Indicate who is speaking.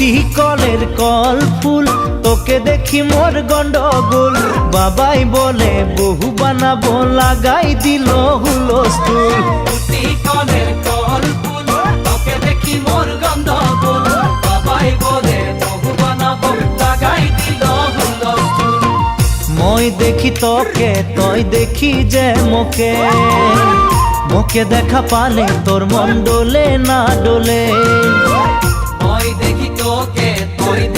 Speaker 1: টুটি কলের কল ফুল, তোকে দেখি মোর গন্ডগোল। বাবাই বলে বহু বানাবো, লাগাই দিল হুলস্থুল।
Speaker 2: টুটি কলের কল ফুল, তোকে দেখি মোর গন্ডগোল। বাবাই বলে বহু বানাবো, লাগাই দিল হুলস্থুল।
Speaker 1: মই দেখি তোকে, তই দেখি যে মোকে, মোকে দেখা পালে তোর মন ডোলে না ডোলে।
Speaker 2: মই